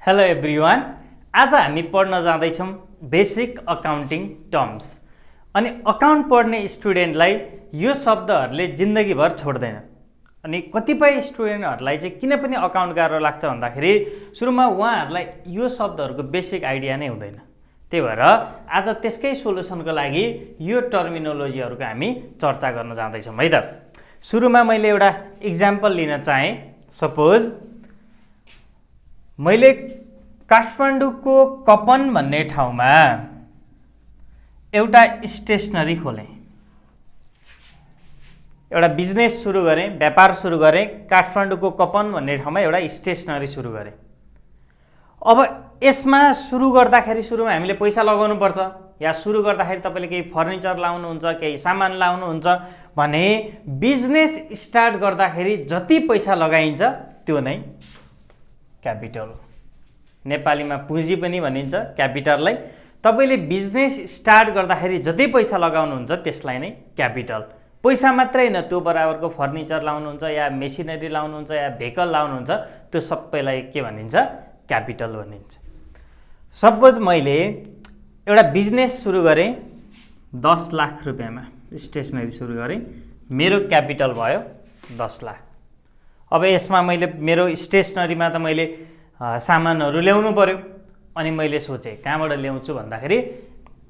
Hello everyone, आज हामी पढ्न जाँदैछौँ बेसिक अकाउन्टिङ टर्म्स। अनि अकाउन्ट पढ्ने स्टुडेन्टलाई यो शब्दहरूले जिन्दगीभर छोड्दैन। अनि कतिपय स्टुडेन्टहरूलाई चाहिँ किन पनि अकाउन्ट गाह्रो लाग्छ भन्दाखेरि सुरुमा उहाँहरूलाई यो शब्दहरूको बेसिक आइडिया नै हुँदैन। त्यही भएर आज त्यसकै सोलुसनको लागि यो टर्मिनोलोजीहरूको हामी चर्चा गर्न जाँदैछौँ है त। सुरुमा मैले एउटा इक्जाम्पल लिन चाहेँ। सपोज मैले काठमाडौँको कपन भन्ने ठाउँमा एउटा स्टेसनरी खोलेँ, एउटा बिजनेस सुरु गरेँ, व्यापार सुरु गरेँ। काठमाडौँको कपन भन्ने ठाउँमा एउटा स्टेसनरी सुरु गरेँ। अब यसमा सुरु गर्दाखेरि सुरुमा हामीले पैसा लगाउनु पर्छ, या सुरु गर्दाखेरि तपाईँले केही फर्निचर लाउनुहुन्छ, केही सामान लाउनुहुन्छ भने बिजनेस स्टार्ट गर्दाखेरि जति पैसा लगाइन्छ त्यो नै क्यापिटल। नेपालीमा पुँजी पनि भनिन्छ क्यापिटललाई। तपाईँले बिजनेस स्टार्ट गर्दाखेरि जति पैसा लगाउनुहुन्छ त्यसलाई नै क्यापिटल। पैसा मात्रै होइन, त्यो बराबरको फर्निचर लाउनुहुन्छ या मेसिनरी लाउनुहुन्छ या भेहिकल लाउनुहुन्छ, त्यो सबैलाई के भनिन्छ? क्यापिटल भनिन्छ। सपोज मैले एउटा बिजनेस सुरु गरेँ 10 लाख रुपियाँमा, स्टेसनरी सुरु गरेँ, मेरो क्यापिटल भयो 10 लाख। अब यसमा मैले मेरो स्टेसनरीमा त मैले सामानहरू ल्याउनु पर्यो। अनि मैले सोचेँ कहाँबाट ल्याउँछु भन्दाखेरि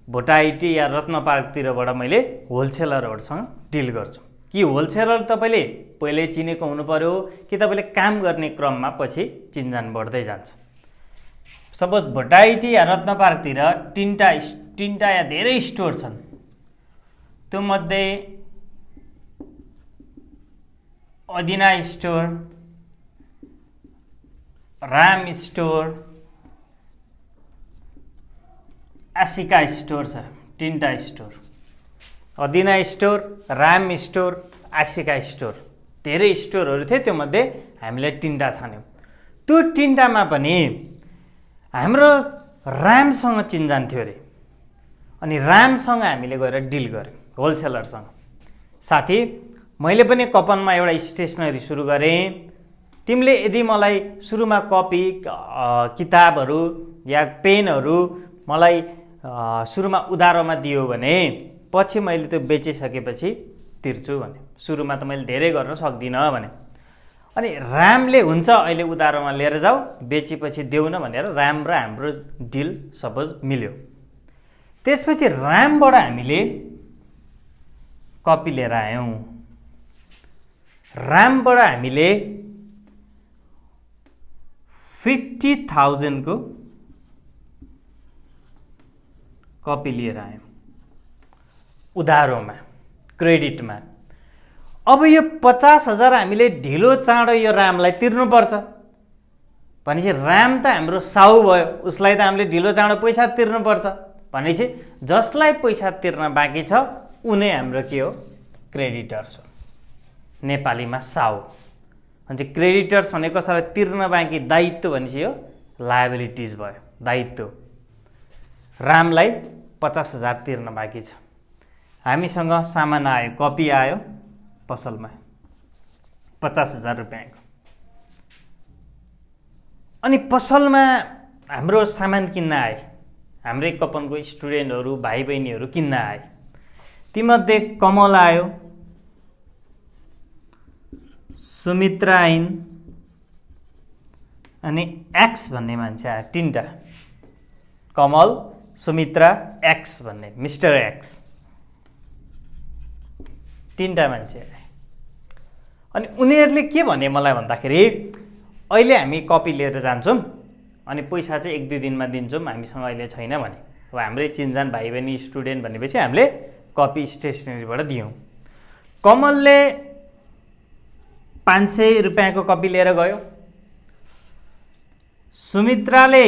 भोटाइटी या रत्न पार्कतिरबाट मैले होलसेलरहरूसँग डिल गर्छु। कि होलसेलर तपाईँले पहिल्यै चिनेको हुनु पर्यो कि तपाईँले काम गर्ने क्रममा पछि चिनजान बढ्दै जान्छ। सपोज भोटाइटी या रत्न पार्कतिर तिनवटा या धेरै स्टोर छन्। त्यो मध्ये Adina store, Ram store, Ashika store छ। तिनवटा store, Adina store, Ram store, Ashika store, धेरै स्टोरहरू थिए। त्यो मध्ये हामीले 3वटा छान्यौँ। त्यो 3वटामा पनि हाम्रो रामसँग चिनजान थियो अरे। अनि रामसँग हामीले गएर डिल गऱ्यौँ होलसेलरसँग। साथी, मैले पनि कपनमा एउटा स्टेसनरी सुरु गरेँ। तिमीले यदि मलाई सुरुमा कपी किताबहरू या पेनहरू मलाई सुरुमा उधारोमा दियो भने पछि मैले त्यो बेचिसकेपछि तिर्छु भने। सुरुमा त मैले धेरै गर्न सक्दिनँ भने। अनि रामले हुन्छ अहिले उधारोमा लिएर जाऊ, बेचेपछि देऊ न भनेर राम र हाम्रो डिल सपोज मिल्यो। त्यसपछि रामबाट हामीले कपी लिएर आयौँ। रामबाट हामीले 50,000 को कपी लिएर आयौँ उधारोमा, क्रेडिटमा। अब यो 50,000 हामीले ढिलो चाँडो यो रामलाई तिर्नुपर्छ भनेपछि राम त हाम्रो साउ भयो, उसलाई त हामीले ढिलो चाँडो पैसा तिर्नुपर्छ भनेपछि जसलाई पैसा तिर्न बाँकी छ उनी हाम्रो के हो? क्रेडिटर्स हो। नेपालीमा साउ भन्छ। क्रेडिटर्स भनेको कसैलाई तिर्न बाँकी, दायित्व भनेपछि यो लायबिलिटिज भयो, दायित्व। रामलाई 50,000 तिर्न बाँकी छ। हामीसँग सामान आयो, कपी आयो पसलमा 50,000 रुपियाँको। अनि पसलमा हाम्रो सामान किन्न आए, हाम्रै कपनको स्टुडेन्टहरू भाइ बहिनीहरू किन्न आए। तीमध्ये कमल आयो, सुमित्रा आइन् अनि एक्स भन्ने मान्छे आयो। 3वटा, कमल, सुमित्रा, एक्स भन्ने, मिस्टर एक्स, 3वटा मान्छे आए। अनि उनीहरूले के भने मलाई भन्दाखेरि अहिले हामी कपी लिएर जान्छौँ अनि पैसा चाहिँ 1-2 दिनमा दिन्छौँ, हामीसँग अहिले छैन भने। अब हाम्रै चिनजान भाइ बहिनी स्टुडेन्ट भनेपछि हामीले कपी स्टेसनरीबाट दियौँ। कमलले 500 रुपियाँको कपी लिएर गयो। सुमित्राले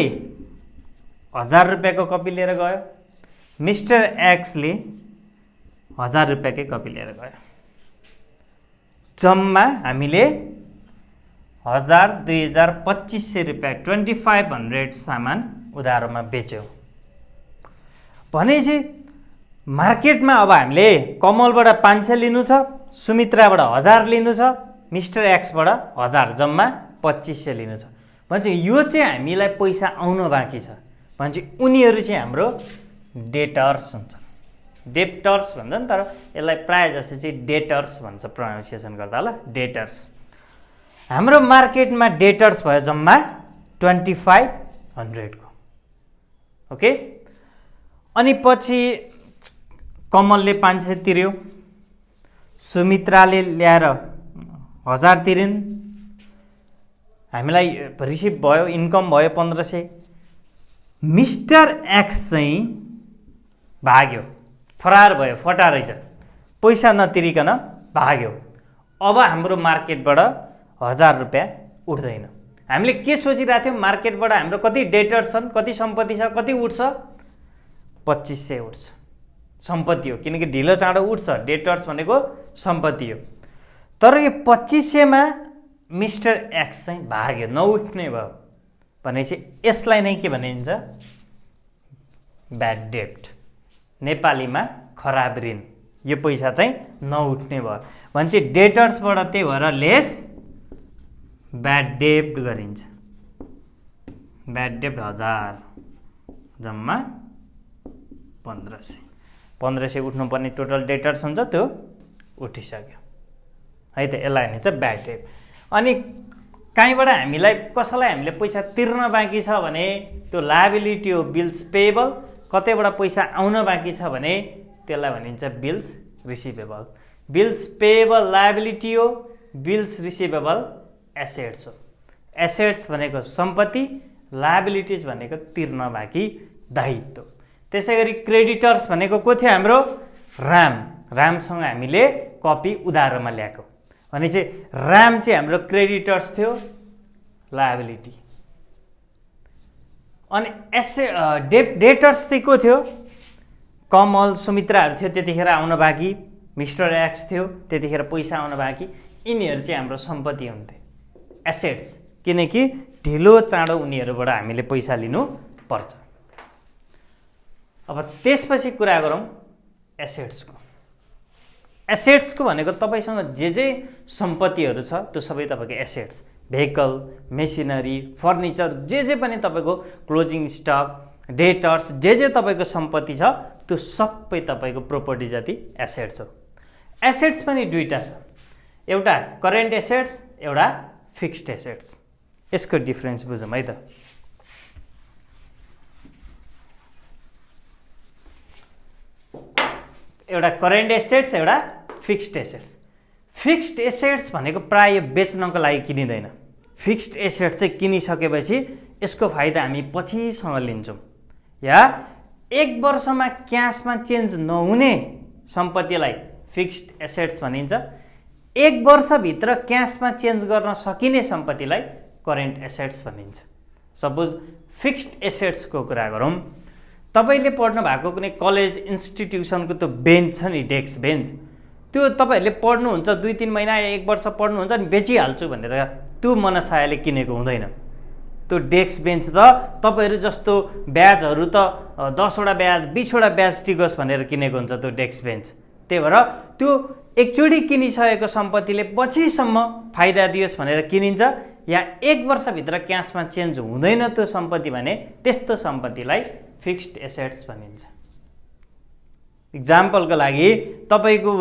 1000 रुपियाँको कपी लिएर गयो। मिस्टर एक्सले 1000 रुपियाँकै कपी लिएर गयो। जम्मा हामीले 1000, 2000, 2500 रुपियाँ 2500 सामान उधारोमा बेच्यौँ भनेपछि मार्केटमा अब हामीले कमलबाट 500 लिनु छ, सुमित्राबाट 1000 लिनु छ, मिस्टर एक्सबाट 1000, जम्मा 2500 लिनु छ भन्छ यो चाहिँ हामीलाई पैसा आउन बाँकी छ भन्छ उनीहरू चाहिँ हाम्रो डेटर्स हुन्छ। डेप्टर्स भन्छ नि, तर यसलाई प्रायः जस्तो चाहिँ डेटर्स भन्छ प्रोनाउन्सिएसन गर्दा ल, डेटर्स। हाम्रो मार्केटमा डेटर्स भयो जम्मा 2500 को। ओके, अनि पछि कमलले 500 तिर्यो, सुमित्राले ल्याएर 1000 तिरिन्, हामीलाई रिसिभ भयो, इन्कम भयो 1500। मिस्टर एक्स चाहिँ भाग्यो, फरार भयो, फटा रहेछ, पैसा नतिरिकन भाग्यो। अब हाम्रो मार्केटबाट 1000 रुपियाँ उठ्दैन। हामीले के सोचिरहेको थियौँ, मार्केटबाट हाम्रो कति डेटर्स छन्, कति सम्पत्ति छ, कति उठ्छ, 2500 उठ्छ। सम्पत्ति हो, किनकि ढिलो चाँडो उठ्छ, डेटर्स भनेको सम्पत्ति हो। तर यो 2500 मा मिस्टर एक्स चाहिँ भाग्यो, नउठ्ने भयो भनेपछि यसलाई नै के भनिन्छ, ब्याड डेब्ट, नेपालीमा खराब ऋण। यो पैसा चाहिँ नउठ्ने भयो भनेपछि डेटर्सबाट त्यही भएर लेस ब्याड डेब्ट गरिन्छ। ब्याड डेब्ट 1000 जम्मा 1500। 1500 उठ्नुपर्ने टोटल डेटर्स हुन्छ, त्यो उठिसक्यो है त, यसलाई भनिन्छ ब्याड डेब्ट। अनि कहीँबाट हामीलाई कसैलाई हामीले पैसा तिर्न बाँकी छ भने त्यो लायबिलिटी हो बिल्स पेएबल, कतैबाट पैसा आउन बाँकी छ भने त्यसलाई भनिन्छ bills receivable. Bills payable liability हो, बिल्स रिसिभेबल एसेट्स हो। एसेट्स भनेको सम्पत्ति, लायबिलिटिज भनेको तिर्न बाँकी दायित्व। त्यसै गरी क्रेडिटर्स भनेको को थियो हाम्रो, राम। रामसँग हामीले कपी उधारोमा ल्याएको भने चाहिँ राम चाहिँ हाम्रो क्रेडिटर्स थियो, लायबिलिटी। अनि डेटर्स चाहिँ को थियो, कमल सुमित्राहरू थियो त्यतिखेर आउन बाँकी, मिस्टर एक्स थियो त्यतिखेर पैसा आउन बाँकी, यिनीहरू चाहिँ हाम्रो सम्पत्ति हुन्थे, एसेट्स, किनकि ढिलो चाँडो उनीहरूबाट हामीले पैसा लिनु पर्छ। अब त्यसपछि कुरा गरौँ एसेट्सको। एसेट्सको भनेको तपाईसँग जे सम्पत्तिहरू छ त्यो सबै तपाईँको एसेट्स, भेहिकल, मेसिनरी, फर्निचर, जे पनि तपाईँको क्लोजिङ स्टक, डेटर्स, जे तपाईँको सम्पत्ति छ त्यो सबै तपाईँको प्रोपर्टी जति एसेट्स हो। एसेट्स पनि दुईटा छ, एउटा करेन्ट एसेट्स, एउटा फिक्स्ड एसेट्स। यसको डिफरेन्स बुझौँ है त। एउटा करेन्ट एसेट्स, एउटा फिक्स्ड एसेट्स। फिक्स्ड एसेट्स भनेको प्राय बेच्नको लागि किनिँदैन। फिक्स्ड एसेट्स चाहिँ किनिसकेपछि यसको फाइदा हामी पछिसम्म लिन्छौँ, या 1 वर्षमा क्यासमा चेन्ज नहुने सम्पत्तिलाई फिक्स्ड एसेट्स भनिन्छ। 1 वर्षभित्र क्यासमा चेन्ज गर्न सकिने सम्पत्तिलाई करेन्ट एसेट्स भनिन्छ। सपोज फिक्स्ड एसेट्सको कुरा गरौँ, तपाईँले पढ्नु भएको कुनै कलेज इन्स्टिट्युसनको त्यो बेन्च छ नि, डेस्क बेन्च, त्यो तपाईँहरूले पढ्नुहुन्छ 2-3 महिना या 1 वर्ष पढ्नुहुन्छ अनि बेचिहाल्छु भनेर त्यो मनसायले किनेको हुँदैन। त्यो डेस्क बेन्च त तपाईँहरू जस्तो ब्याजहरू त 10वटा ब्याज 20वटा ब्याज टिकोस् भनेर किनेको हुन्छ त्यो डेस्क बेन्च। त्यही भएर त्यो एकचोटि किनिसकेको सम्पत्तिले पछिसम्म फाइदा दियोस् भनेर किनिन्छ, या 1 वर्षभित्र क्यासमा चेन्ज हुँदैन त्यो सम्पत्ति भने त्यस्तो सम्पत्तिलाई फिक्स्ड एसेट्स भनिन्छ। इक्जाम्पलको लागि तपाईँको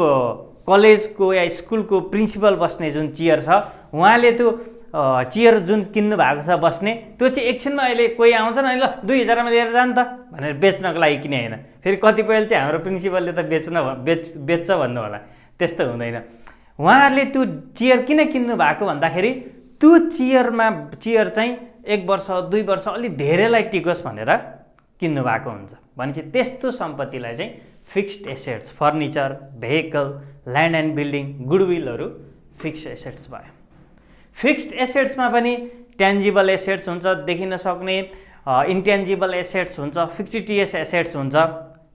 कलेजको या स्कुलको प्रिन्सिपल बस्ने जुन चेयर छ, उहाँले त्यो चेयर जुन किन्नु भएको छ बस्ने, त्यो चाहिँ एकछिनमा अहिले कोही आउँछ न, ल 2000 मा लिएर जानु त भनेर बेच्नको लागि किने होइन। फेरि कतिपयले चाहिँ हाम्रो प्रिन्सिपलले त बेच्छ भन्नु होला, त्यस्तो हुँदैन। उहाँहरूले त्यो चेयर किन किन्नु भएको भन्दाखेरि त्यो चेयर चाहिँ 1 वर्ष 2 वर्ष अलि धेरैलाई टिकोस् भनेर किन्नु भएको हुन्छ। भनेपछि त्यस्तो सम्पत्तिलाई चाहिँ fixed assets, furniture, vehicle, land and building, गुडविलहरू फिक्स्ड एसेट्स भयो। फिक्स्ड एसेट्समा पनि टेन्जिबल एसेट्स हुन्छ, देखिन सक्ने, इन्टेन्जिबल एसेट्स हुन्छ, फिक्टिटियस एसेट्स हुन्छ।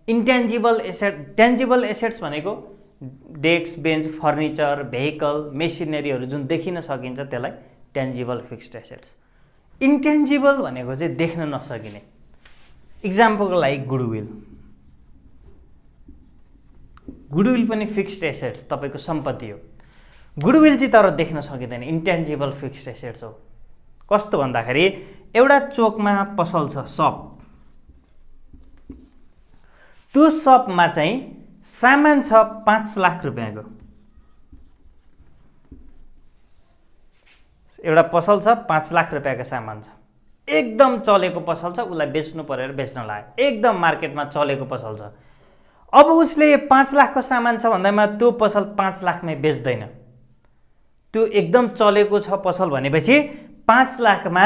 टेन्जिबल एसेट्स भनेको डेस्क बेन्च, फर्निचर, भेहिकल, मेसिनरीहरू जुन देखिन सकिन्छ त्यसलाई टेन्जिबल फिक्स्ड एसेट्स। इन्टेन्जिबल भनेको चाहिँ देख्न नसकिने, इक्जाम्पलको लागि गुडविल। गुडविल पनि फिक्स्ड एसेट्स, तपाईँको सम्पत्ति हो। गुडविल चाहिँ तर देख्न सकिँदैन, इन्टेन्जिबल फिक्स्ड एसेट्स हो। कस्तो भन्दाखेरि एउटा चोकमा पसल छ सप, त्यो सपमा चाहिँ सामान छ 5 लाख रुपियाँको। एउटा पसल छ 5 लाख रुपियाँको सामान छ, एकदम चलेको पसल छ, उसलाई बेच्नु परेर बेच्न लाग्यो, एकदम मार्केटमा चलेको पसल छ। अब उसले 5 लाखको सामान छ भन्दैमा त्यो पसल 5 लाखमै बेच्दैन, त्यो एकदम चलेको छ पसल भनेपछि 5 लाखमा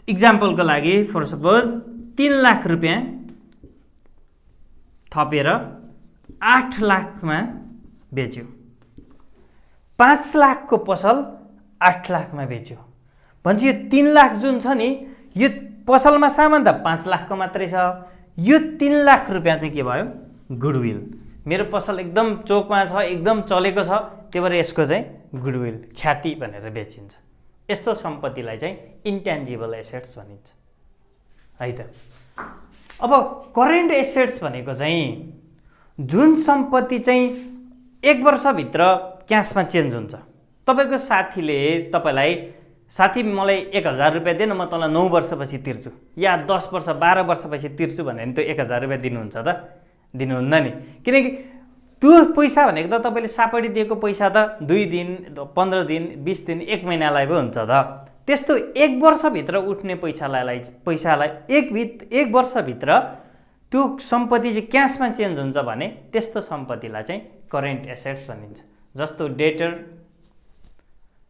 इक्जाम्पलको लागि फर सपोज 3 लाख रुपियाँ थपेर 8 लाखमा बेच्यो। 5 लाखको पसल 8 लाखमा बेच्यो भन्छ यो 3 लाख जुन छ नि, यो पसलमा सामान त 5 लाखको मात्रै छ, यो 3 लाख रुपियाँ चाहिँ के भयो? गुडविल। मेरो पसल एकदम चोकमा छ, एकदम चलेको छ, त्यही भएर यसको चाहिँ गुडविल, ख्याति भनेर बेचिन्छ। यस्तो सम्पत्तिलाई चाहिँ इन्ट्यान्जिबल एसेट्स भनिन्छ है त। अब करेन्ट एसेट्स भनेको चाहिँ जुन सम्पत्ति चाहिँ 1 वर्षभित्र क्यासमा चेन्ज हुन्छ। तपाईँको साथीले तपाईँलाई, साथी मलाई 1000 रुपियाँ दे न, म तँलाई 9 वर्षपछि तिर्छु, या 10 वर्ष 12 वर्षपछि तिर्छु भने नि त्यो 1000 रुपियाँ दिनुहुन्छ त? दिनुहुन्न नि, किनकि त्यो पैसा भनेको त तपाईँले सापडी दिएको पैसा त 2 दिन 15 दिन 20 दिन 1 महिनालाई पो हुन्छ त। त्यस्तो 1 वर्षभित्र उठ्ने पैसालाई 1 वर्षभित्र त्यो सम्पत्ति चाहिँ क्यासमा चेन्ज हुन्छ भने त्यस्तो सम्पत्तिलाई चाहिँ करेन्ट एसेट्स भनिन्छ। जस्तो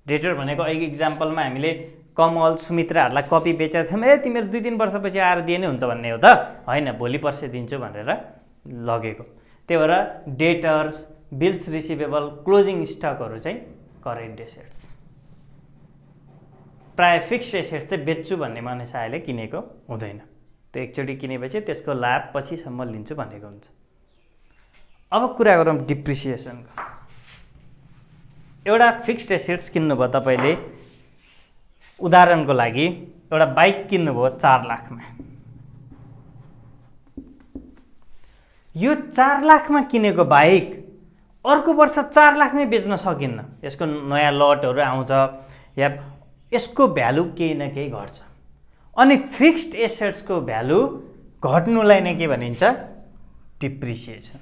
डेटर भनेको अहिले इक्जाम्पलमा हामीले कमल सुमित्राहरूलाई कपी बेचेका थियौँ, तिमीहरू 2-3 वर्षपछि आएर दिए नै हुन्छ भन्ने हो त? होइन, भोलि पर्सि दिन्छु भनेर लगेको। त्यही भएर डेटर्स, बिल्स रिसिभेबल, क्लोजिङ स्टकहरू चाहिँ करेन्ट एसेट्स। प्राय फिक्स्ड एसेट्स चाहिँ बेच्छु भन्ने मानिसहरूले किनेको हुँदैन, त्यो एकचोटि किनेपछि त्यसको लाभ पछिसम्म लिन्छु भनेको हुन्छ। अब कुरा गरौँ डिप्रिसिएसनको। एउटा फिक्स्ड एसेट्स किन्नुभयो तपाईँले, उदाहरणको लागि एउटा बाइक किन्नुभयो 4 लाखमा, यो 4 लाखमा किनेको बाइक अर्को वर्ष 4 लाखमै बेच्न सकिन्न। यसको नयाँ लटहरू आउँछ या यसको भ्यालु केही न केही घट्छ। अनि फिक्स्ड एसेट्सको भ्यालु घट्नुलाई नै के भनिन्छ? डिप्रिसिएसन।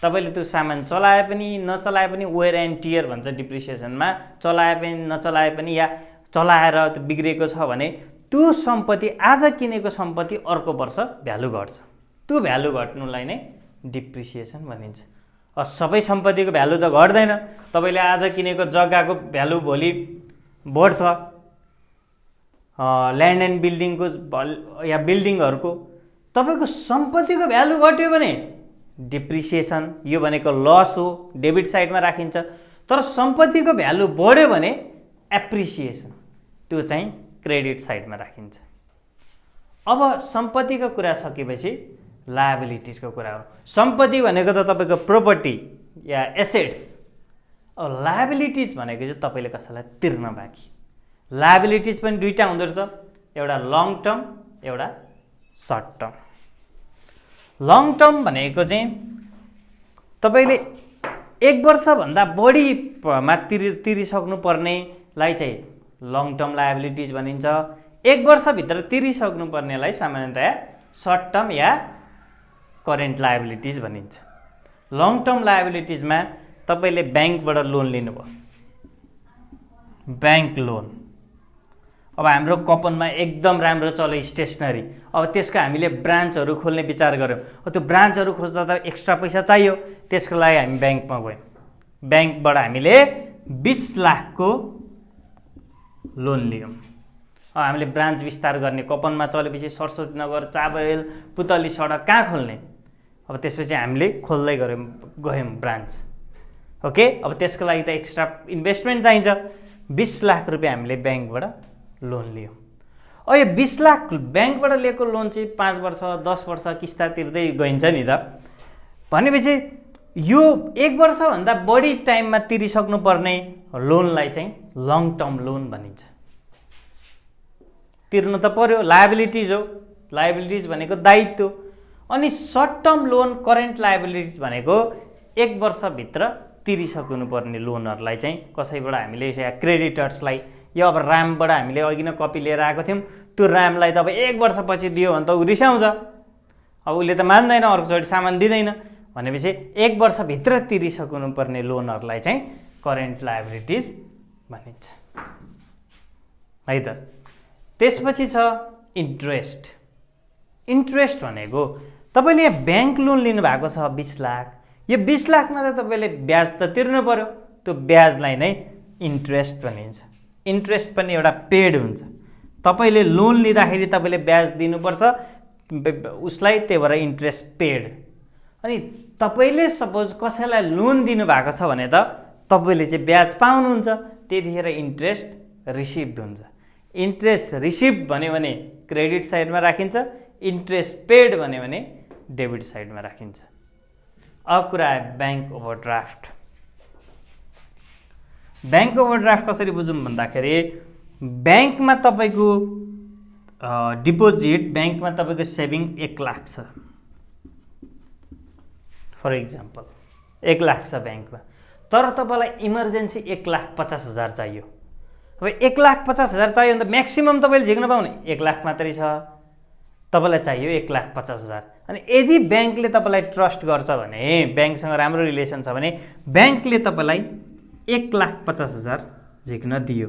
तपाईँले त्यो सामान चलाए पनि नचलाए पनि वेयर एन्ड टियर भन्छ डिप्रिसिएसनमा, चलाए पनि नचलाए पनि या चलाएर त्यो बिग्रेको छ भने त्यो सम्पत्ति, आज किनेको सम्पत्ति अर्को वर्ष भ्यालु घट्छ, त्यो भ्यालु घट्नुलाई नै डिप्रिसिएसन भनिन्छ। सबै सम्पत्तिको भ्यालु त घट्दैन, तपाईँले आज किनेको जग्गाको भ्यालु भोलि बढ्छ, ल्यान्ड एन्ड बिल्डिङको या बिल्डिङहरूको तपाईँको सम्पत्तिको भ्यालु घट्यो भने डिप्रिसिएसन, यो भनेको लस हो, डेबिट साइडमा राखिन्छ। तर सम्पत्तिको भ्यालु बढ्यो भने एप्रिसिएसन, त्यो चाहिँ क्रेडिट साइडमा राखिन्छ। अब सम्पत्तिको कुरा सकेपछि लायबिलिटिजको कुरा हो। सम्पत्ति भनेको त तपाईँको प्रोपर्टी या एसेट्स, अब लायबिलिटिज भनेको चाहिँ तपाईँले कसैलाई तिर्न बाँकी। लायबिलिटिज पनि दुईवटा हुँदो रहेछ, एउटा लङ टर्म, एउटा सर्ट टर्म। लङ टर्म भनेको चाहिँ तपाईँले 1 वर्षभन्दा बढीमा तिरिसक्नु पर्नेलाई चाहिँ लङ टर्म लायबिलिटिज भनिन्छ। 1 वर्षभित्र तिरिसक्नु पर्नेलाई सामान्यतया सर्ट टर्म या करेन्ट लायबिलिटिज भनिन्छ। लङ टर्म लायबिलिटिजमा तपाईँले ब्याङ्कबाट लोन लिनुभयो, ब्याङ्क लोन। अब हाम्रो कपनमा एकदम राम्रो चल्यो स्टेसनरी, अब त्यसको हामीले ब्रान्चहरू खोल्ने विचार गऱ्यौँ। त्यो ब्रान्चहरू खोज्दा त एक्स्ट्रा पैसा चाहियो, त्यसको लागि हामी ब्याङ्कमा गयौँ। ब्याङ्कबाट हामीले 20 लाखको लोन लियौँ। अब हामीले ब्रान्च विस्तार गर्ने, कपनमा चलेपछि सरस्वती नगर, चाबेल, पुतली सडक कहाँ खोल्ने? अब त्यसपछि हामीले खोल्दै गयौँ ब्रान्च। ओके, अब त्यसको लागि त एक्स्ट्रा इन्भेस्टमेन्ट चाहिन्छ। 20 लाख रुपियाँ हामीले ब्याङ्कबाट लोन लियौँ। अब यो 20 लाख ब्याङ्कबाट लिएको लोन चाहिँ 5 वर्ष 10 वर्ष किस्ता तिर्दै गइन्छ नि त। भनेपछि यो 1 वर्षभन्दा बढी टाइममा तिरिसक्नु पर्ने लोनलाई चाहिँ लङ टर्म लोन भनिन्छ। तिर्नु त पर्यो, लायबिलिटिज हो, लायबिलिटिज भनेको दायित्व। अनि short term loan current liabilities भनेको 1 वर्षभित्र तिरिसक्नु पर्ने लोनहरूलाई चाहिँ कसैबाट हामीले या क्रेडिटर्सलाई यो अब ऱ्यामबाट हामीले अघि नै कपी लिएर आएको थियौँ, त्यो ऱ्यामलाई त अब 1 वर्षपछि दियो भने त ऊ रिसाउँछ, अब उसले त मान्दैन, अर्कोचोटि सामान दिँदैन। भनेपछि 1 वर्षभित्र तिरिसक्नुपर्ने लोनहरूलाई चाहिँ करेन्ट लायबिलिटिज भनिन्छ है त। त्यसपछि छ इन्ट्रेस्ट। इन्ट्रेस्ट भनेको तपाईँले यहाँ ब्याङ्क लोन लिनुभएको छ 20 लाख, यो 20 लाखमा त तपाईँले ब्याज त तिर्नु पर्यो, त्यो ब्याजलाई नै इन्ट्रेस्ट भनिन्छ। इन्ट्रेस्ट पनि एउटा पेड हुन्छ, तपाईँले लोन लिँदाखेरि तपाईँले ब्याज दिनुपर्छ उसलाई, त्यही भएर इन्ट्रेस्ट पेड। अनि तपाईँले सपोज कसैलाई लोन दिनुभएको छ भने त तपाईँले चाहिँ ब्याज पाउनुहुन्छ, त्यतिखेर इन्ट्रेस्ट रिसिभ्ड हुन्छ। इन्ट्रेस्ट रिसिभ भन्यो भने क्रेडिट साइडमा राखिन्छ, इन्ट्रेस्ट पेड भन्यो भने डेबिट साइडमा राखिन्छ। अब कुरा आयो ब्याङ्क ओभरड्राफ्ट। ब्याङ्क ओभरड्राफ्ट कसरी बुझौँ भन्दाखेरि ब्याङ्कमा तपाईँको डिपोजिट, ब्याङ्कमा तपाईँको सेभिङ 1 लाख छ फर इक्जाम्पल, 1 लाख छ ब्याङ्कमा, तर तपाईँलाई इमर्जेन्सी 1,50,000 चाहियो। अब 1,50,000 चाहियो भने त म्याक्सिमम् तपाईँले झिक्न पाउने 1 लाख मात्रै छ, तपाईँलाई चाहियो 1,50,000। अनि यदि ब्याङ्कले तपाईँलाई ट्रस्ट गर्छ भने, ब्याङ्कसँग राम्रो रिलेसन छ भने ब्याङ्कले तपाईँलाई 1,50,000 झिक्न दियो।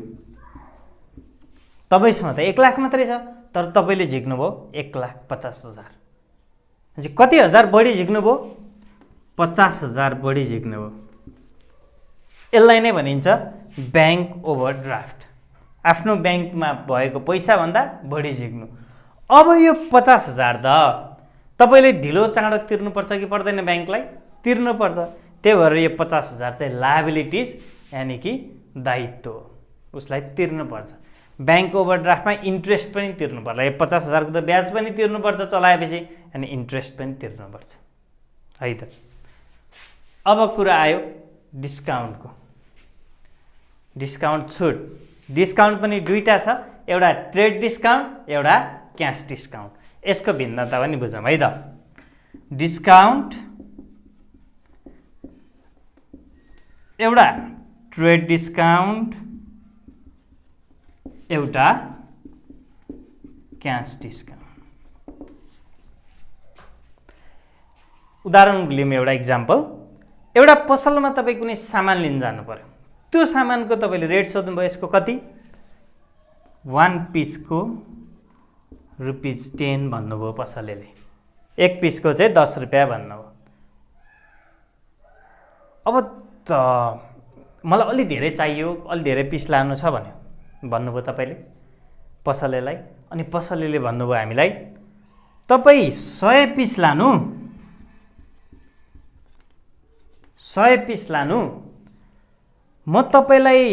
तपाईँसँग त 1 लाख मात्रै छ, तर तपाईँले झिक्नुभयो 1,50,000। कति हजार बढी झिक्नुभयो? 50,000 बढी झिक्नुभयो। यसलाई नै भनिन्छ ब्याङ्क ओभरड्राफ्ट। आफ्नो ब्याङ्कमा भएको पैसाभन्दा बढी झिक्नु। अब यो 50,000 त तपाईँले ढिलो चाँडो तिर्नुपर्छ कि पर्दैन? ब्याङ्कलाई तिर्नुपर्छ। त्यही भएर यो 50,000 चाहिँ लायबिलिटिज यानि कि दायित्व, उसलाई तिर्नुपर्छ। ब्याङ्क ओभरड्राफ्टमा इन्ट्रेस्ट पनि तिर्नु पर्ला, यो 50,000 को त ब्याज पनि तिर्नुपर्छ चलाएपछि, अनि इन्ट्रेस्ट पनि तिर्नुपर्छ है त। अब कुरा आयो डिस्काउन्टको। डिस्काउन्ट छुट। डिस्काउन्ट पनि दुईटा छ, एउटा ट्रेड डिस्काउन्ट, एउटा क्यास डिस्काउन्ट। यसको भिन्नता पनि बुझौँ है त। डिस्काउन्ट एउटा ट्रेड डिस्काउन्ट, एउटा क्यास डिस्काउन्ट। उदाहरण लिउँ, एउटा इक्जाम्पल। एउटा पसलमा तपाईँ कुनै सामान लिन जानु पर्यो, त्यो सामानको तपाईँले रेट सोध्नुभयो, यसको कति? 1 पिसको ₹10 भन्नुभयो पसलेले, 1 पिसको चाहिँ 10 रुपियाँ भन्नुभयो। अब त मलाई अलि धेरै चाहियो, अलि धेरै पिस लानु छ भन्नुभयो तपाईँले पसलेलाई। अनि पसलेले भन्नुभयो हामीलाई, तपाईँ 100 पिस लानु, 100 पिस लानु, म तपाईँलाई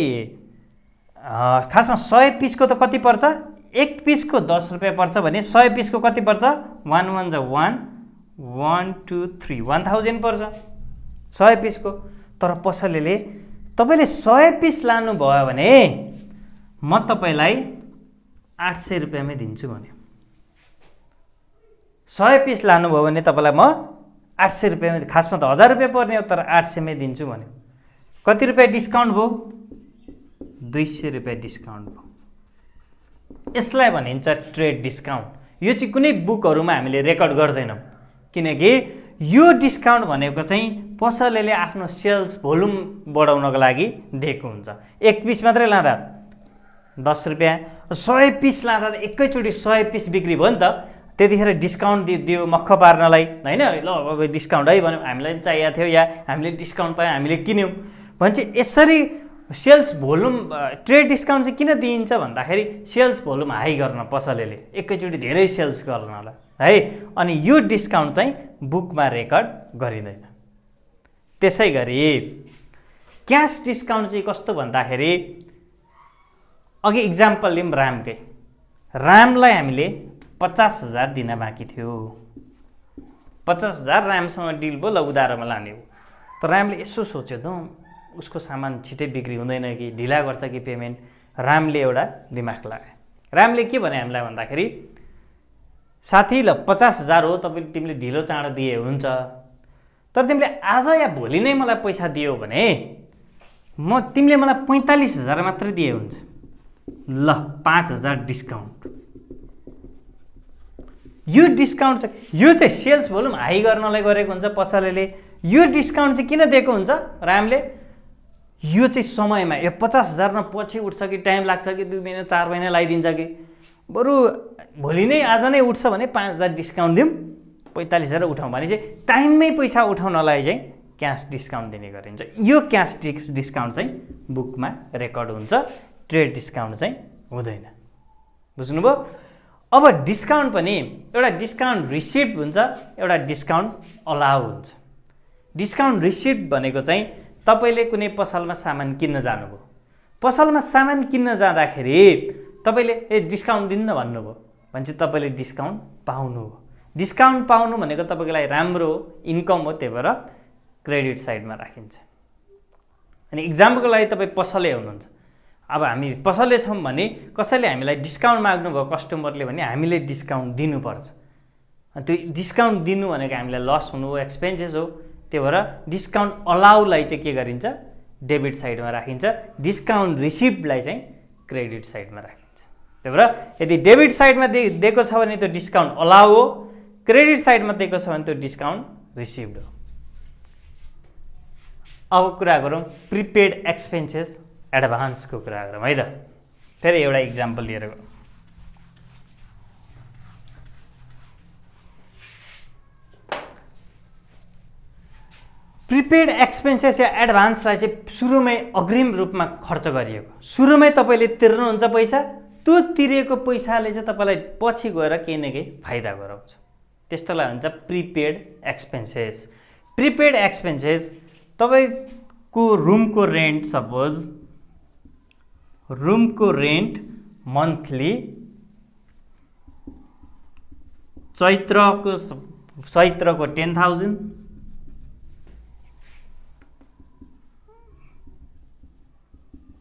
खासमा 100 पिसको त कति पर्छ? 1 पिसको 10 रुपियाँ पर्छ भने 100 पिसको कति पर्छ? 1 1 जा 1, 1 2 3, 1000 पर्छ 100 पिसको। तर पसलेले तपाईँले 100 पिस लानुभयो भने म तपाईँलाई 800 रुपियाँमै दिन्छु भन्यो। 100 पिस लानुभयो भने तपाईँलाई म 800 रुपियाँमै, खासमा त 1000 रुपियाँ पर्ने हो, तर 800 मै दिन्छु भन्यो। कति रुपियाँ डिस्काउन्ट भयो? 200 रुपियाँ डिस्काउन्ट भयो। यसलाई भनिन्छ ट्रेड डिस्काउन्ट। यो चाहिँ कुनै बुकहरूमा हामीले रेकर्ड गर्दैनौँ, किनकि यो डिस्काउन्ट भनेको चाहिँ पसलेले आफ्नो सेल्स भोल्युम बढाउनको लागि दिएको हुन्छ। 1 पिस मात्रै लाँदा 10 रुपियाँ, 100 पिस लाँदा त एकैचोटि 100 पिस बिक्री भयो नि त। त्यतिखेर डिस्काउन्ट दियो मक्ख पार्नलाई, होइन? ल अब डिस्काउन्ट है भन्यो, हामीलाई पनि चाहिएको थियो, या हामीले डिस्काउन्ट पायौँ, हामीले किन्यौँ भने चाहिँ यसरी सेल्स भोल्युम। ट्रेड डिस्काउन्ट चाहिँ किन दिइन्छ भन्दाखेरि सेल्स भोल्युम हाई गर्न, पसलेले एकैचोटि धेरै सेल्स गर्नलाई है। अनि यो डिस्काउन्ट चाहिँ बुकमा रेकर्ड गरिँदैन। त्यसै गरी क्यास डिस्काउन्ट चाहिँ कस्तो भन्दाखेरि, अघि इक्जाम्पल लिउँ ऱ्यामकै। ऱ्यामलाई हामीले 50,000 दिन बाँकी थियो, 50,000 ऱ्यामसँग डिल भयो, ल उधारोमा लाने हो। तर ऱ्यामले यसो सोच्यो त उसको सामान छिटै बिक्री हुँदैन कि ढिला गर्छ कि पेमेन्ट। ऱ्यामले एउटा दिमाग लगायो। ऱ्यामले के भने हामीलाई भन्दाखेरि, साथी ल 50,000 हो, तिमीले ढिलो चाँडो दिए हुन्छ, तर तिमीले आज या भोलि नै मलाई पैसा दियो भने तिमीले मलाई 45,000 मात्रै दिए हुन्छ। ल 5000 डिस्काउन्ट। यो डिस्काउन्ट चाहिँ यो चाहिँ सेल्स भोल्युम हाई गर्नलाई गरेको हुन्छ पसलेले। यो डिस्काउन्ट चाहिँ किन दिएको हुन्छ रामले? यो चाहिँ समयमा यो 50,000 मा पछि उठ्छ कि टाइम लाग्छ कि 2 महिना 4 महिना लगाइदिन्छ कि बरु भोलि नै आज नै उठ्छ भने 5,000 डिस्काउन्ट दिउँ 45,000 उठाउँ भने चाहिँ टाइममै पैसा उठाउनलाई चाहिँ क्यास डिस्काउन्ट दिने गरिन्छ। यो क्यास डिस्काउन्ट चाहिँ बुकमा रेकर्ड हुन्छ, ट्रेड डिस्काउन्ट चाहिँ हुँदैन। बुझ्नुभयो? अब डिस्काउन्ट पनि एउटा डिस्काउन्ट रिसिप्ट हुन्छ, एउटा डिस्काउन्ट अलाउ हुन्छ। डिस्काउन्ट रिसिप्ट भनेको चाहिँ तपाईले कुनै पसलमा सामान किन्न जानुभयो, पसलमा सामान किन्न जाँदाखेरि तपाईले डिस्काउन्ट दिन्न भन्नुभयो भने चाहिँ तपाईले डिस्काउन्ट पाउनु हो। डिस्काउन्ट पाउनु भनेको तपाईको लागि राम्रो हो, इन्कम हो, त्यही भएर क्रेडिट साइडमा राखिन्छ। अनि इक्जाम्पलको लागि तपाईँ पसले हुनुहुन्छ, अब हामी पसले छौँ भने कसैले हामीलाई डिस्काउन्ट माग्नुभयो कस्टमरले भने हामीले डिस्काउन्ट दिनुपर्छ। त्यो डिस्काउन्ट दिनु भनेको हामीलाई लस हुनु हो, एक्सपेन्सेस हो। त्यही भएर डिस्काउन्ट अलाउलाई चाहिँ के गरिन्छ? डेबिट साइडमा राखिन्छ। डिस्काउन्ट रिसिप्टलाई चाहिँ क्रेडिट साइडमा राखिन्छ। त्यही भएर यदि डेबिट साइडमा दिएको छ भने त्यो डिस्काउन्ट अलाउ हो, क्रेडिट साइडमा दिएको छ भने त्यो डिस्काउन्ट रिसिप्ड हो। अब कुरा गरौँ प्रिपेड एक्सपेन्सेस एडभान्सको कुरा गरौँ है त। फेरि एउटा इक्जाम्पल लिएर गरौँ। प्रिपेड एक्सपेन्सेस या एडभान्सलाई चाहिँ सुरुमै अग्रिम रूपमा खर्च गरिएको, सुरुमै तपाईँले तिर्नुहुन्छ पैसा, त्यो तिरेको पैसाले चाहिँ तपाईँलाई पछि गएर केही न केही फाइदा गराउँछ, त्यस्तोलाई भन्छ प्रिपेड एक्सपेन्सेस। प्रिपेड एक्सपेन्सेस तपाईको रुमको रेन्ट, सपोज रुमको रेन्ट मन्थली चैत्रको 10,000,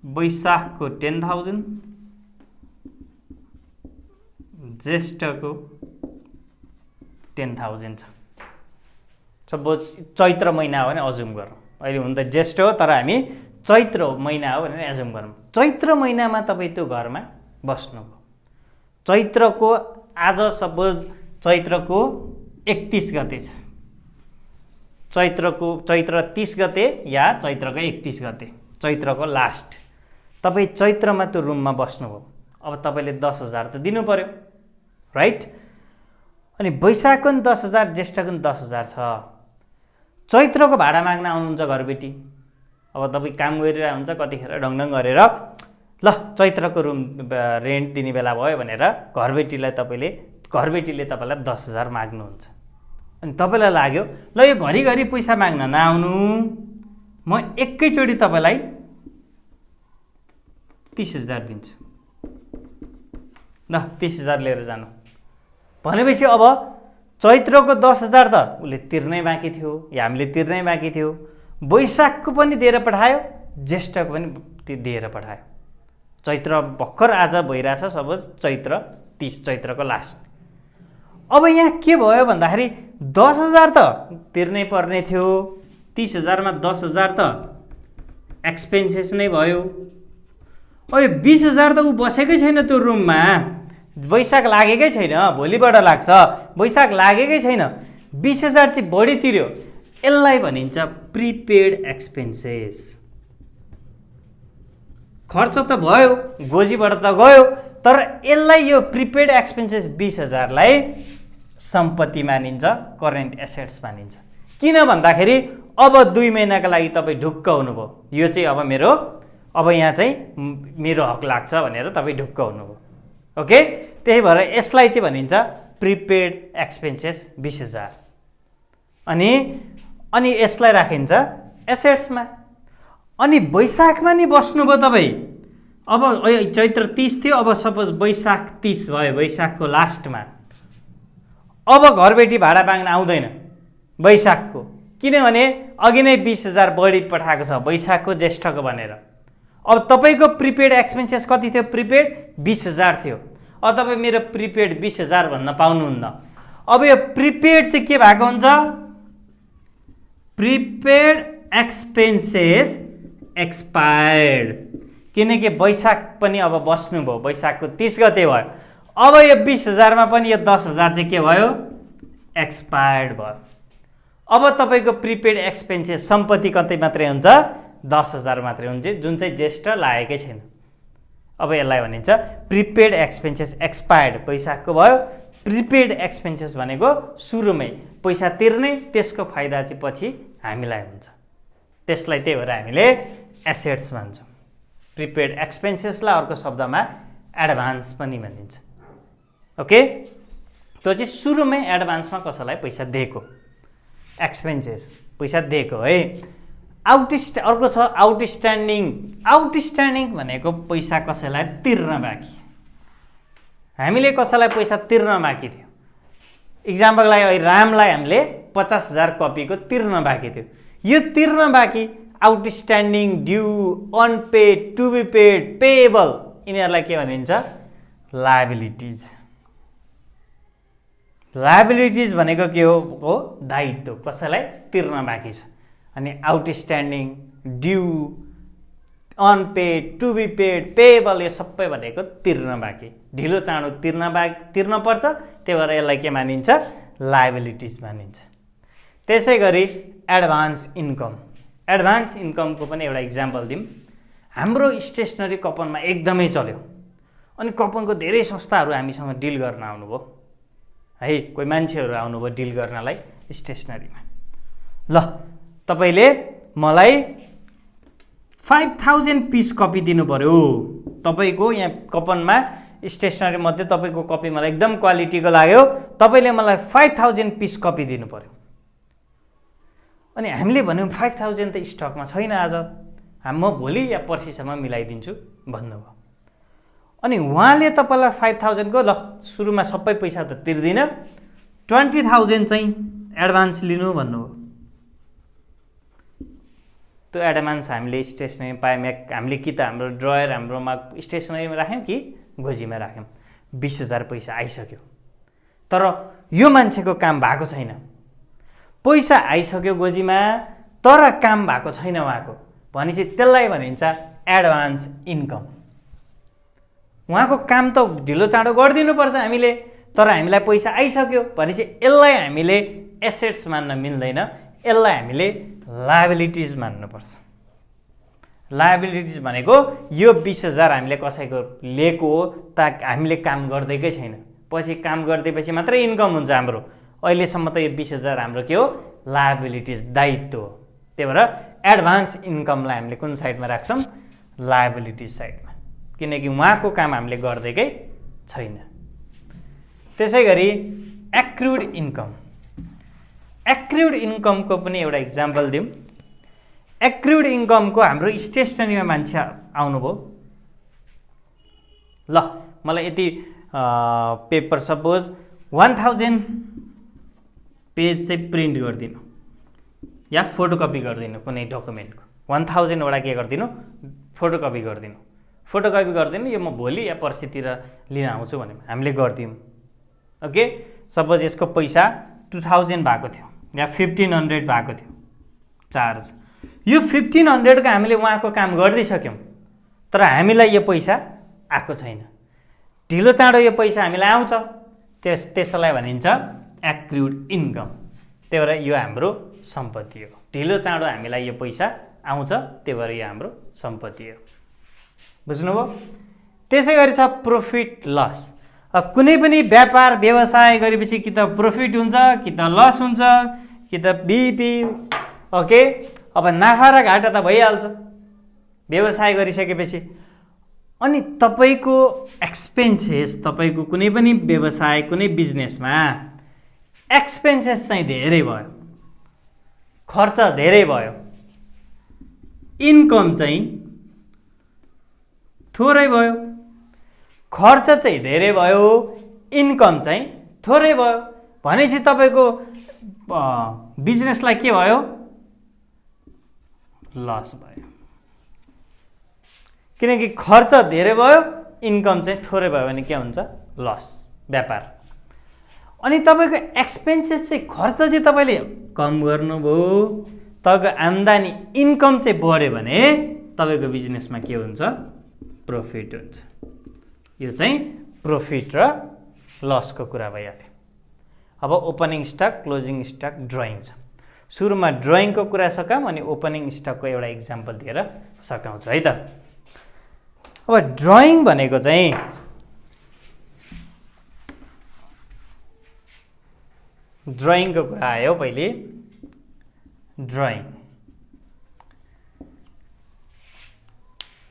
वैशाखको 10,000, ज्येष्ठको 10,000 छ। सपोज चैत्र महिना हो भने अजुम गरौँ, अहिले हुन त ज्येष्ठ हो तर हामी चैत्र महिना हो भने एजुम गरौँ। चैत्र महिनामा तपाईँ त्यो घरमा बस्नुभयो, चैत्रको आज सपोज चैत्रको 31 गते छ, चैत्र 30 गते या चैत्रको 31 गते, चैत्रको लास्ट तपाईँ चैत्रमा त्यो रुममा बस्नुभयो। अब तपाईँले 10,000 त दिनु पर्यो, राइट? अनि वैशाखको पनि 10,000, ज्येष्ठको पनि 10,000 छ। चैत्रको भाडा माग्न आउनुहुन्छ घरबेटी, अब तपाईँ काम गरिरहेको हुन्छ कतिखेर ढङढङ गरेर ल चैत्रको रुम रेन्ट दिने बेला भयो भनेर घरबेटीले तपाईँलाई 10,000 माग्नुहुन्छ। अनि तपाईँलाई लाग्यो ल यो घरिघरि पैसा माग्न नआउनु, म एकैचोटि तपाईँलाई 30,000 दिन्छु, ल 30,000 लिएर जानु भनेपछि अब चैत्रको 10,000 त उसले तिर्नै बाँकी थियो या हामीले तिर्नै बाँकी थियो, वैशाखको पनि दिएर पठायो, ज्येष्ठको पनि दिएर पठायो। चैत्र भर्खर आज भइरहेछ, सपोज चैत्र 30, चैत्रको लास्ट। अब यहाँ के भयो भन्दाखेरि 10,000 त तिर्नै पर्ने थियो, 30,000 मा 10,000 त एक्सपेन्सेस नै भयो। अब 20,000 त ऊ बसेकै छैन त्यो रुममा, वैशाख लागेकै छैन, भोलिबाट लाग्छ, वैशाख लागेकै छैन, 20,000 चाहिँ बढी तिर्यो, यसलाई भनिन्छ प्रिपेड एक्सपेन्सेस। खर्च त भयो, गोजीबाट त गयो, तर यसलाई यो प्रिपेड एक्सपेन्सेस 20,000 लाई सम्पत्ति मानिन्छ, करेन्ट एसेट्स मानिन्छ। किन भन्दाखेरि अब 2 महिनाका लागि तपाईँ ढुक्क हुनुभयो, यो चाहिँ अब यहाँ चाहिँ मेरो हक लाग्छ भनेर तपाईँ ढुक्क हुनुभयो, ओके? त्यही भएर यसलाई चाहिँ भनिन्छ प्रिपेड एक्सपेन्सेस 20,000। अनि यसलाई राखिन्छ एसेट्समा। अनि वैशाखमा नि बस्नुभयो तपाईँ, अब चैत्र 30 थियो, अब सपोज वैशाख 30 भयो, वैशाखको लास्टमा अब घरबेटी भाडा माग्न आउँदैन वैशाखको, किनभने अघि नै 20,000 बढी पठाएको छ वैशाखको ज्येष्ठको भनेर। अब तपाईँको प्रिपेड एक्सपेन्सेस कति थियो? प्रिपेड 20,000 थियो। अब तपाईँ मेरो प्रिपेड 20,000 भन्न पाउनुहुन्न। अब यो प्रिपेड चाहिँ के भएको हुन्छ? Prepaid expenses expired. किनकि वैशाख पनि अब बस्नुभयो, वैशाखको 30 गते भयो। अब यो 20,000 मा पनि यो 10,000 चाहिँ के भयो, एक्सपायर्ड भयो। अब तपाईको प्रिपेड एक्सपेन्सेस सम्पत्ति कति मात्रै हुन्छ, 10,000 मात्रै हुन्छ, जुन चाहिँ ज्येष्ठ लागेकै छैन। अब यसलाई भनिन्छ प्रिपेड एक्सपेन्सेस एक्सपायर्ड, वैशाखको भयो। प्रिपेड एक्सपेन्सेस भनेको सुरुमै पैसा तिर्ने, त्यसको फाइदा चाहिँ पछि हामीलाई हुन्छ, त्यसलाई त्यही भएर हामीले एसेट्स भन्छौँ। प्रिपेड एक्सपेन्सेसलाई अर्को शब्दमा एडभान्स पनि भनिन्छ। ओके, त्यो चाहिँ सुरुमै एडभान्समा कसैलाई पैसा दिएको एक्सपेन्सेस, पैसा दिएको है। अर्को छ आउटस्ट्यान्डिङ। आउटस्ट्यान्डिङ भनेको पैसा कसैलाई तिर्न बाँकी, हामीले कसैलाई पैसा तिर्न बाँकी थियो। इक्जाम्पलको लागि रामलाई हामीले 50,000 कपीको तिर्न बाँकी थियो। यो तिर्न बाँकी outstanding, due, unpaid, to be paid, payable, यिनीहरूलाई के भनिन्छ, लायबिलिटिज। लायबिलिटिज भनेको के हो, दायित्व, कसैलाई तिर्न बाँकी छ। अनि outstanding, due, unpaid, to be paid, payable, यो सबै भनेको तिर्न बाँकी, ढिलो चाँडो तिर्न पर्छ, त्यही भएर यसलाई के मानिन्छ, लायबिलिटिज मानिन्छ। त्यसै गरी एडभान्स इन्कम। एडभान्स इन्कमको पनि एउटा इक्जाम्पल दिउँ। हाम्रो स्टेसनरी कपनमा एकदमै चल्यो, अनि कपनको धेरै संस्थाहरू हामीसँग डिल गर्न आउनुभयो है, कोही मान्छेहरू आउनुभयो डिल गर्नलाई स्टेसनरीमा। ल, तपाईँले मलाई 5,000 पिस कपी दिनु पर्यो। तपाईँको यहाँ कपनमा स्टेसनरी मध्ये तपाईँको कपी मलाई एकदम क्वालिटीको लाग्यो, तपाईँले मलाई 5,000 पिस कपी दिनु पर्यो। अनि हामीले भन्यौँ 5,000 त स्टकमा छैन आज, म भोलि या पर्सिसम्म मिलाइदिन्छु भन्नुभयो। अनि उहाँले तपाईँलाई 5,000 को ल सुरुमा सबै पैसा त तिर्दिनँ, 20,000 चाहिँ एडभान्स लिनु भन्नुभयो। त्यो एडभान्स हामीले स्टेसनरीमा पायौँ, हामीले कि त हाम्रो ड्रयर हाम्रोमा स्टेसनरीमा राख्यौँ कि गोजीमा राख्यौँ। 20,000 पैसा आइसक्यो, तर यो मान्छेको काम भएको छैन। पैसा आइसक्यो गोजीमा, तर काम भएको छैन उहाँको, भनेपछि त्यसलाई भनिन्छ एडभान्स इन्कम। उहाँको काम त ढिलो चाँडो गरिदिनुपर्छ हामीले, तर हामीलाई पैसा आइसक्यो भनेपछि यसलाई हामीले एसेट्स मान्न मिल्दैन, यसलाई हामीले लायबिलिटिज मान्नुपर्छ। लायबिलिटिज भनेको यो 20,000 हामीले कसैको लिएको हो, त हामीले काम गर्दैकै छैन, पछि काम गरिदिएपछि मात्रै इन्कम हुन्छ हाम्रो। अहिलेसम्म त यो 20,000 हाम्रो के हो, लायबिलिटिज, दायित्व हो। त्यही भएर एडभान्स इन्कमलाई हामीले कुन साइडमा राख्छौँ, लायबिलिटिज साइडमा, किनकि उहाँको काम हामीले गर्दैकै छैन। त्यसै गरी एक्रुड इन्कम। एक्रुड इन्कमको पनि एउटा इक्जाम्पल दिउँ। एक्रुड इन्कमको हाम्रो स्टेसनरीमा मान्छे आउनुभयो, ल मलाई यति पेपर सपोज 1000 पेज चाहिँ प्रिन्ट गरिदिनु या फोटोकपी गरिदिनु कुनै डकुमेन्टको, 1000 वटा के गरिदिनु, फोटोकपी गरिदिनु। फोटोकपी गरिदिनु, यो म भोलि या पर्सितिर लिन आउँछु भने हामीले गरिदिउँ। ओके, सपोज यसको पैसा 2000 भएको थियो या 1500 भएको थियो चार्ज। यो 1500 को हामीले उहाँको काम गरिदिइसक्यौँ, तर हामीलाई यो पैसा आएको छैन, ढिलो चाँडो यो पैसा हामीलाई आउँछ, त्यसलाई भनिन्छ एक्रुड इन्कम। त्यही भएर यो हाम्रो सम्पत्ति हो, ढिलो चाँडो हामीलाई यो पैसा आउँछ, त्यही भएर यो हाम्रो सम्पत्ति हो। बुझ्नुभयो? त्यसै गरी छ प्रॉफिट लस। कुनै पनि व्यापार व्यवसाय गरेपछि कि त प्रॉफिट हुन्छ कि त लस हुन्छ कि त बिपी। ओके, अब नाफा र घाटा त भइहाल्छ व्यवसाय गरिसकेपछि। अनि तपाईको एक्सपेन्सेस, तपाईको कुनै पनि व्यवसाय कुनै बिजनेसमा एक्सपेन्सेस चाहिँ धेरै भयो, खर्च धेरै भयो, इन्कम चाहिँ थोरै भयो। खर्च चाहिँ धेरै भयो, इन्कम चाहिँ थोरै भयो भनेपछि तपाईको बिजनेसलाई के भयो, लस भयो, किनकि खर्च धेरै भयो, इन्कम चाहिँ थोरै भयो भने के हुन्छ, लस व्यापार। अनि तपाईको एक्सपेन्सेस चाहिँ खर्च चाहिँ तपाईले कम गर्नुभयो, तपाईको आम्दानी इन्कम चाहिँ बढ्यो भने तपाईको बिजनेसमा के हुन्छ, प्रॉफिट हुन्छ। यो चाहिँ प्रॉफिट र लसको कुरा भइहाल्यो। अब opening stock, closing stock, drawing छ। सुरुमा ड्रइङको कुरा सकाउँ अनि ओपनिङ स्टकको एउटा इक्जाम्पल दिएर सकाउँछु है त। अब ड्रइङ भनेको चाहिँ ड्रइङको कुरा आयो पहिले। ड्रइङ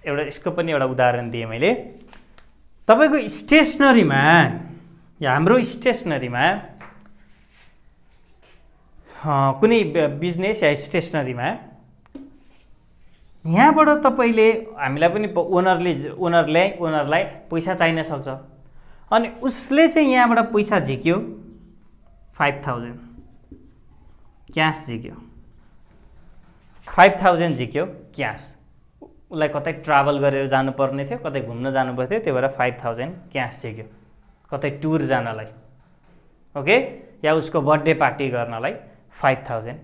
एउटा यसको पनि एउटा उदाहरण दिएँ मैले। तपाईको स्टेसनरीमा या हाम्रो स्टेसनरीमा कुनै बिजनेस या स्टेसनरीमा यहाँबाट तपाईले हामीलाई पनि ओनरलाई पैसा चाहिन सक्छ अनि उसले चाहिँ यहाँबाट पैसा झिक्यो 5000 क्यास झिक्यो। 5000 झिक्यो क्यास। उसलाई कतै ट्राभल गरेर जानुपर्ने थियो, कतै घुम्न जानुपर्ने थियो, त्यही भएर 5000 क्यास झिक्यो कतै टुर जानलाई, ओके, या उसको बर्थडे पार्टी गर्नलाई 5000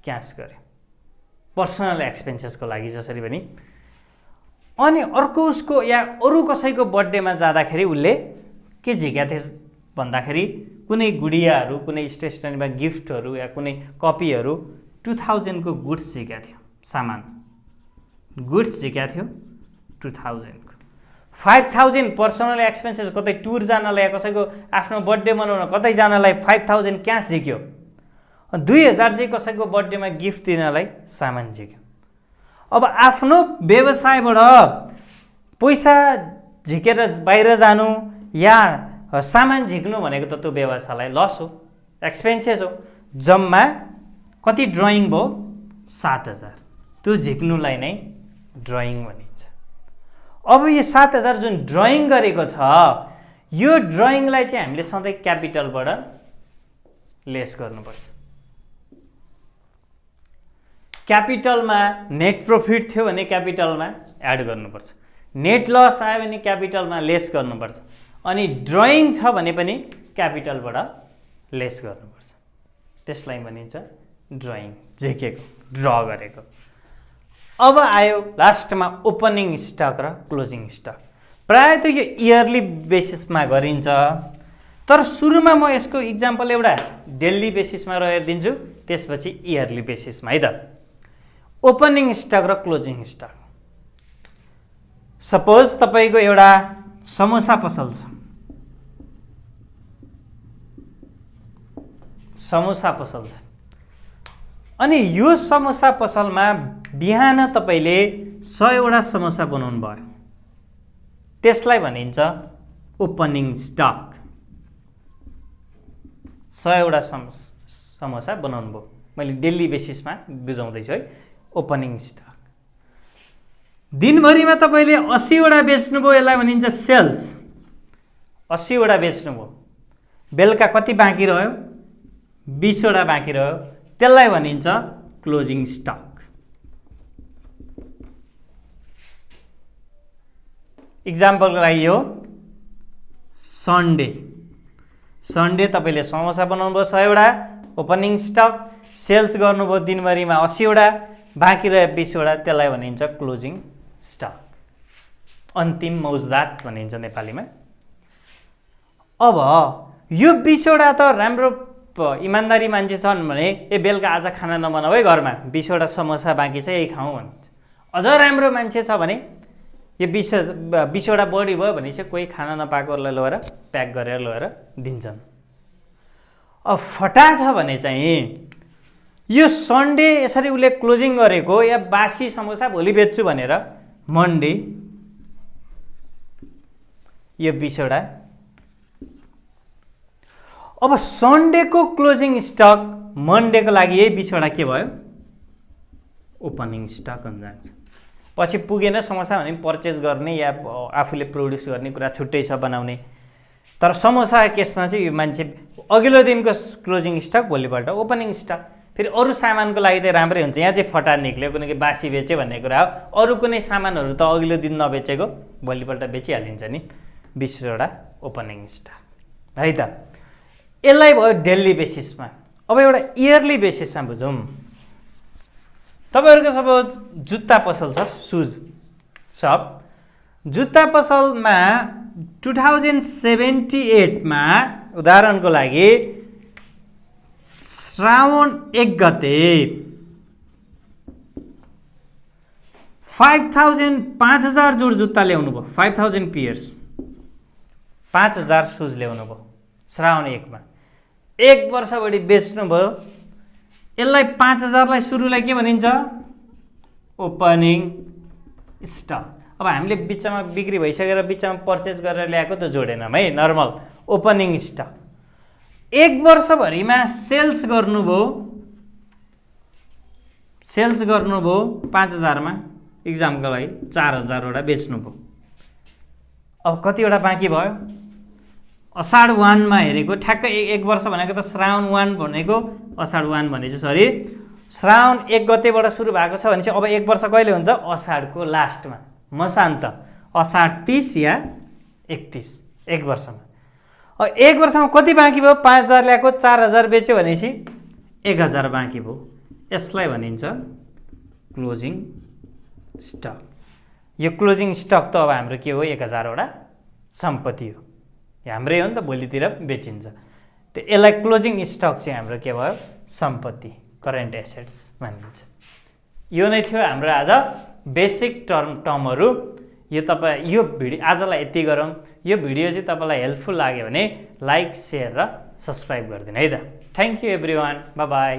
क्यास गर्यो पर्सनल एक्सपेन्सेसको लागि जसरी पनि। अनि अर्को उसको या अरू कसैको बर्थडेमा जाँदाखेरि उसले के झिकेको थियो भन्दाखेरि कुनै गुडियाहरू, कुनै स्टेसनरीमा गिफ्टहरू या कुनै कपीहरू 2000 को गुड्स झिकेको थियो, सामान गुड्स झिकेको थियो 2000 को। 5000 पर्सनल एक्सपेन्सेस कतै टुर जानलाई या कसैको आफ्नो बर्थडे मनाउन कतै जानलाई 5000 क्यास झिक्यो। 2000 चाहिँ कसैको बर्थडेमा गिफ्ट दिनलाई सामान झिक्यो। अब आफ्नो व्यवसायबाट पैसा झिकेर बाहिर जानु या सामान झिक्नु भनेको त त्यो व्यवसायलाई लस हो, एक्सपेन्सेस हो। जम्मा कति ड्रइङ भयो 7000, त्यो झिक्नुलाई नै ड्रइङ भनिन्छ। अब यो 7000 जुन ड्रइङ गरेको छ यो ड्रइङलाई चाहिँ हामीले सधैँ क्यापिटलबाट लेस गर्नुपर्छ। क्यापिटलमा नेट प्रॉफिट थियो भने क्यापिटलमा एड गर्नुपर्छ, नेट लस आयो भने क्यापिटलमा लेस गर्नुपर्छ, अनि ड्रइङ छ भने पनि क्यापिटलबाट लेस गर्नुपर्छ। त्यसलाई भनिन्छ ड्रइङ, झिकेको, ड्र गरेको। अब आयो लास्टमा ओपनिङ स्टक र क्लोजिङ स्टक। प्रायः त यो इयरली बेसिसमा गरिन्छ, तर सुरुमा म यसको इक्जाम्पल एउटा डेली बेसिसमा रहेर दिन्छु, त्यसपछि इयरली बेसिसमा है त। ओपनिङ स्टक र क्लोजिङ स्टक। सपोज तपाईको एउटा समोसा पसल छ, समोसा पसल छ अनि यो समोसा पसलमा बिहान तपाईले 100 वटा समोसा बनाउनु भयो, त्यसलाई भनिन्छ ओपनिङ स्टक। 100 वटा समोसा बनाउनु भयो, मैले डेली बेसिसमा बुझाउँदैछु है। Opening stock. दिनभरिमा तपाईले 80 वटा बेच्नुभयो, यसलाई भनिन्छ सेल्स। 80 वटा बेच्नुभयो, बेलुका कति बाँकी रह्यो 20 वटा बाँकी रह्यो, त्यसलाई भनिन्छ क्लोजिङ स्टक। इक्जाम्पलको लागि यो सन्डे तपाईले समोसा बनाउनु भयो 100 वटा, ओपनिङ स्टक। सेल्स गर्नुभयो दिनभरिमा 80 वटा, बाँकी रह्यो 20 वटा, त्यसलाई भनिन्छ क्लोजिङ स्टक। अन्तिम मौजदात भनिन्छ नेपालीमा। अब यो 20 वटा त राम्रो इमानदारी मान्छे छन् भने ए बेलुका आज खाना नबनाऊ है घरमा, 20 वटा समोसा बाँकी छ यही खाउँ भन्छ। अझ राम्रो मान्छे छ भने यो 20 वटा बढी भयो भने चाहिँ कोही खाना नपाएकोलाई लगेर प्याक गरेर लगेर दिन्छन्। अब फटा छ भने चाहिँ यो सन्डे यसरी उसले क्लोजिङ गरेको या बासी समोसा भोलि बेच्छु भनेर मन्डे यो 20 वटा। अब सन्डेको क्लोजिङ स्टक मन्डेको लागि यही 20 वटा के भयो ओपनिङ स्टक हुन जान्छ। पछि पुगेन समोसा भने पर्चेज गर्ने या आफूले प्रोड्युस गर्ने कुरा छुट्टै छ बनाउने, तर समोसा केसमा चाहिँ यो मान्छे अघिल्लो दिनको क्लोजिङ स्टक भोलिपल्ट ओपनिङ स्टक। फेरि अरू सामानको लागि त राम्रै हुन्छ, यहाँ चाहिँ फटा निक्ल्यो कुनै बासी बेच्यो भन्ने कुरा हो। अरू कुनै सामानहरू त अघिल्लो दिन नबेचेको भोलिपल्ट बेचिहालिन्छ नि, 20 वटा ओपनिङ स्टक है त। यसलाई भयो डेली बेसिसमा। अब एउटा इयरली बेसिसमा बुझौँ। तपाईहरुको सपोज जुत्ता पसल छ, सुज सप, जुत्ता पसलमा 2078 मा उदाहरणको लागि श्रावण 1 गते 5000 जोड जुत्ता ल्याउनु भयो, 5000 पेयर्स, 5000 सुज ल्याउनु भयो श्रावण 1 मा। 1 वर्ष बढी बेच्नु भयो। यसलाई 5000 लाई सुरुलाई के भनिन्छ? Opening stock. अब हामीले बिचमा बिक्री भइसकेर बिचमा पर्चेज गरेर ल्याएको त जोडेनौँ है, नर्मल ओपनिङ स्टक। 1 वर्षभरिमा सेल्स गर्नुभयो 5000 मा, इक्जामको लागि 4000 वटा बेच्नुभयो। अब कतिवटा बाँकी भयो? असाढ 1 मा हेरेको ठ्याक्कै 1 वर्ष भनेको त श्रावण 1 भनेको असाढ 1 भनेको सरी श्रावण 1 गतेबाट सुरु भएको छ भने चाहिँ अब 1 वर्ष कहिले हुन्छ? असाढको लास्टमा, मसान्त असाढ 30 या 31, 1 वर्षमा। अब 1 वर्षमा कति बाँकी भयो? 5000 ल्याएको 4000 बेच्यो भनेपछि 1000 बाँकी भयो। यसलाई भनिन्छ क्लोजिङ स्टक। यो क्लोजिङ स्टक त अब हाम्रो के हो? 1000 वटा सम्पत्ति हो, हाम्रै हो नि त, भोलितिर बेचिन्छ। त यसलाई क्लोजिङ स्टक चाहिँ हाम्रो के भयो? सम्पत्ति, करेन्ट एसेट्स भनिन्छ। यो नै थियो हाम्रो आज बेसिक टर्महरू। यो भिडियो आजलाई यति गरौँ। यो भिडियो चाहिँ तपाईँलाई हेल्पफुल लाग्यो भने लाइक, सेयर र सब्सक्राइब गरिदिनु है त। Thank you everyone, by by.